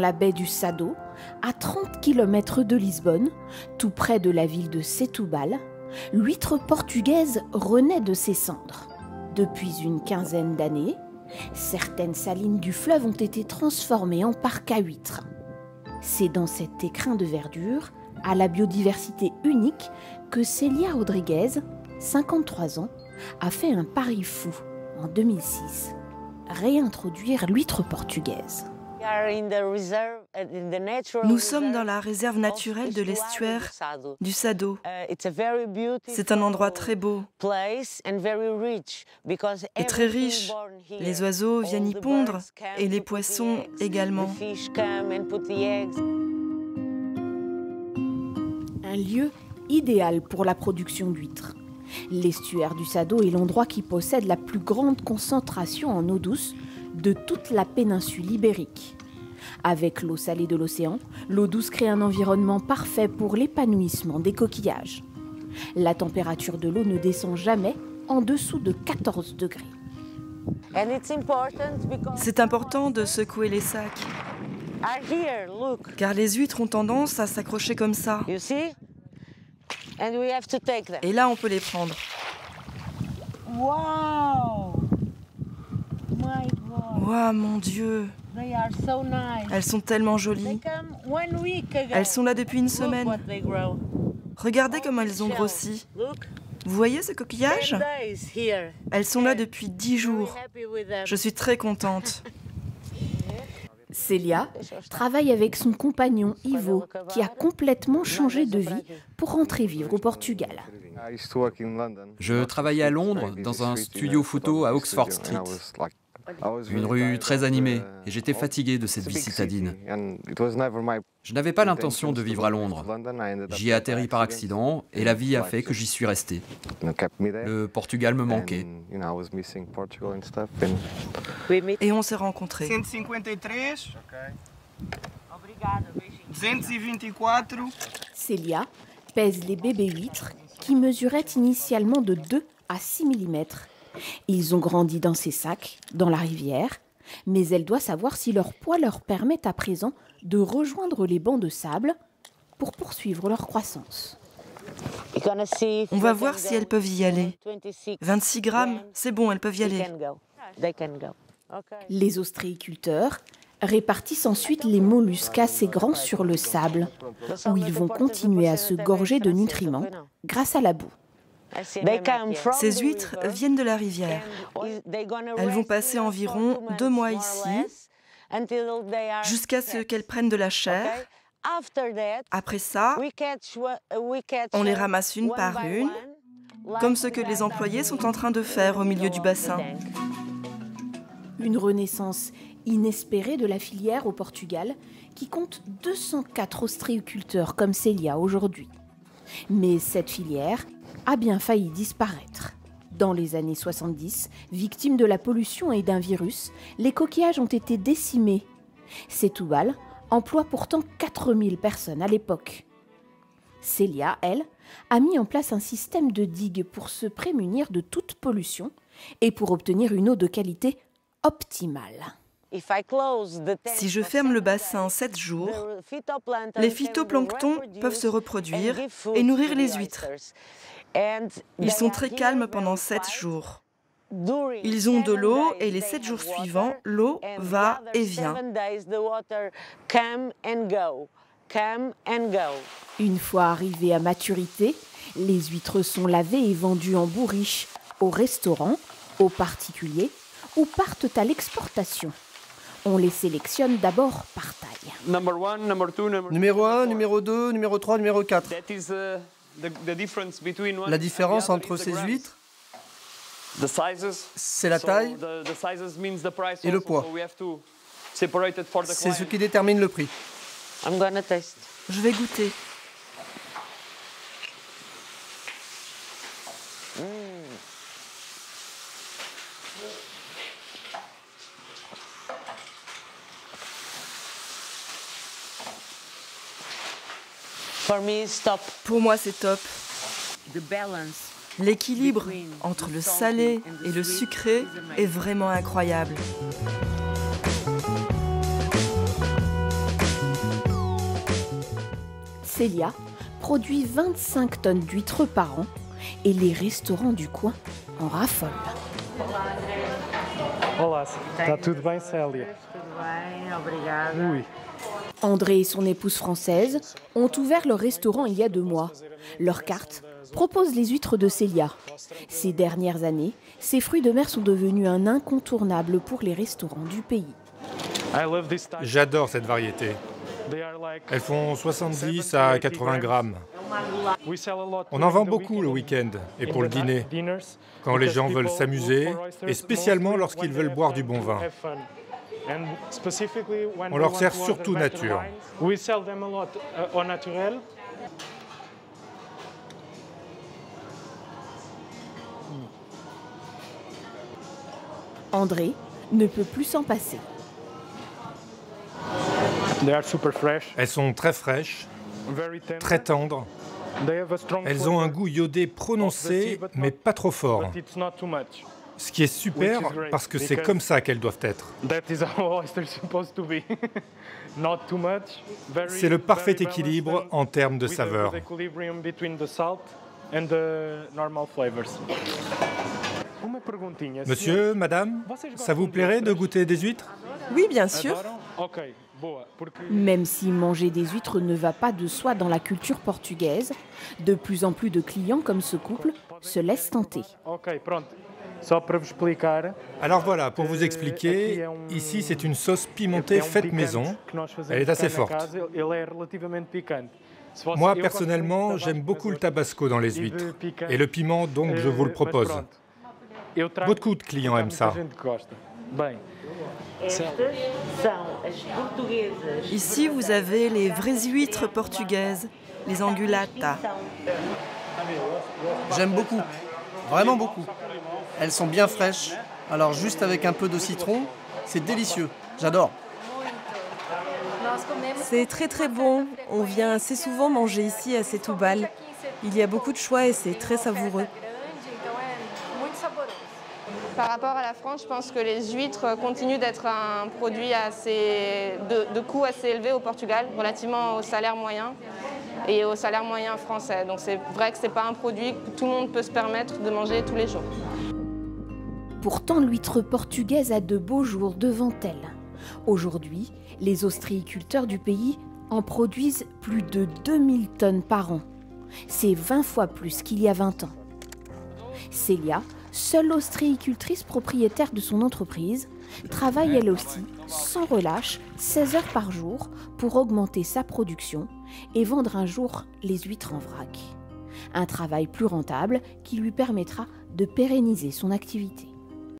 la baie du Sado, à 30 km de Lisbonne, tout près de la ville de Setúbal, l'huître portugaise renaît de ses cendres. Depuis une quinzaine d'années, certaines salines du fleuve ont été transformées en parc à huîtres. C'est dans cet écrin de verdure, à la biodiversité unique, que Célia Rodrigues, 53 ans, a fait un pari fou en 2006, réintroduire l'huître portugaise. Nous sommes dans la réserve naturelle de l'estuaire du Sado. C'est un endroit très beau et très riche. Les oiseaux viennent y pondre et les poissons également. Un lieu idéal pour la production d'huîtres. L'estuaire du Sado est l'endroit qui possède la plus grande concentration en eau douce de toute la péninsule ibérique. Avec l'eau salée de l'océan, l'eau douce crée un environnement parfait pour l'épanouissement des coquillages. La température de l'eau ne descend jamais en dessous de 14 degrés. C'est important de secouer les sacs, car les huîtres ont tendance à s'accrocher comme ça. Et là, on peut les prendre. Waouh, mon Dieu! Elles sont tellement jolies. Elles sont là depuis une semaine. Regardez comme elles ont grossi. Vous voyez ce coquillage? Elles sont là depuis 10 jours. Je suis très contente. Célia travaille avec son compagnon Ivo, qui a complètement changé de vie pour rentrer vivre au Portugal. Je travaillais à Londres dans un studio photo à Oxford Street. Une rue très animée, et j'étais fatigué de cette vie citadine. Je n'avais pas l'intention de vivre à Londres. J'y ai atterri par accident, et la vie a fait que j'y suis resté. Le Portugal me manquait. Et on s'est rencontrés. 124. Célia pèse les bébés huîtres qui mesuraient initialement de 2 à 6 mm. Ils ont grandi dans ces sacs, dans la rivière, mais elle doit savoir si leur poids leur permet à présent de rejoindre les bancs de sable pour poursuivre leur croissance. On va voir si elles peuvent y aller. 26 grammes, c'est bon, elles peuvent y aller. Les ostréiculteurs répartissent ensuite les mollusques assez grands sur le sable, où ils vont continuer à se gorger de nutriments grâce à la boue. Ces huîtres viennent de la rivière. Elles vont passer environ 2 mois ici, jusqu'à ce qu'elles prennent de la chair. Après ça, on les ramasse une par une, comme ce que les employés sont en train de faire au milieu du bassin. Une renaissance inespérée de la filière au Portugal, qui compte 204 ostréiculteurs comme Célia aujourd'hui. Mais cette filière a bien failli disparaître. Dans les années 70, victimes de la pollution et d'un virus, les coquillages ont été décimés. Setúbal emploie pourtant 4000 personnes à l'époque. Célia, elle, a mis en place un système de digues pour se prémunir de toute pollution et pour obtenir une eau de qualité optimale. Si je ferme le bassin 7 jours, les phytoplanctons peuvent se reproduire et nourrir les huîtres. Ils sont très calmes pendant 7 jours. Ils ont de l'eau et les 7 jours suivants, l'eau va et vient. Une fois arrivées à maturité, les huîtres sont lavées et vendues en bourriche, aux restaurants, aux particuliers ou partent à l'exportation. On les sélectionne d'abord par taille. Numéro 1, numéro 2, numéro 3, numéro 4. La différence entre ces huîtres, c'est la taille et le poids. C'est ce qui détermine le prix. Je vais goûter. Pour moi, c'est top. L'équilibre entre le salé et le sucré est vraiment incroyable. Célia produit 25 tonnes d'huîtres par an et les restaurants du coin en raffolent. Olá, está tudo bem, Célia? Oui. André et son épouse française ont ouvert leur restaurant il y a 2 mois. Leur carte propose les huîtres de Célia. Ces dernières années, ces fruits de mer sont devenus un incontournable pour les restaurants du pays. J'adore cette variété. Elles font 70 à 80 grammes. On en vend beaucoup le week-end et pour le dîner, quand les gens veulent s'amuser et spécialement lorsqu'ils veulent boire du bon vin. On leur sert surtout nature. André ne peut plus s'en passer. Elles sont très fraîches, très tendres. Elles ont un goût iodé prononcé, mais pas trop fort. Ce qui est super, parce que c'est comme ça qu'elles doivent être. C'est le parfait équilibre en termes de saveur. Monsieur, madame, ça vous plairait de goûter des huîtres? Oui, bien sûr. Même si manger des huîtres ne va pas de soi dans la culture portugaise, de plus en plus de clients comme ce couple se laissent tenter. Alors voilà, pour vous expliquer, ici c'est une sauce pimentée faite maison. Elle est assez forte. Moi, personnellement, j'aime beaucoup le tabasco dans les huîtres. Et le piment, donc, je vous le propose. Beaucoup de clients aiment ça. Ici, vous avez les vraies huîtres portugaises, les angulata. J'aime beaucoup, vraiment beaucoup. Elles sont bien fraîches, alors juste avec un peu de citron, c'est délicieux, j'adore. C'est très très bon, on vient assez souvent manger ici à Setúbal. Il y a beaucoup de choix et c'est très savoureux. Par rapport à la France, je pense que les huîtres continuent d'être un produit de coût assez élevé au Portugal, relativement au salaire moyen et au salaire moyen français. Donc c'est vrai que ce n'est pas un produit que tout le monde peut se permettre de manger tous les jours. Pourtant, l'huître portugaise a de beaux jours devant elle. Aujourd'hui, les ostréiculteurs du pays en produisent plus de 2000 tonnes par an. C'est 20 fois plus qu'il y a 20 ans. Célia, seule ostréicultrice propriétaire de son entreprise, travaille elle aussi, sans relâche, 16 heures par jour pour augmenter sa production et vendre un jour les huîtres en vrac. Un travail plus rentable qui lui permettra de pérenniser son activité.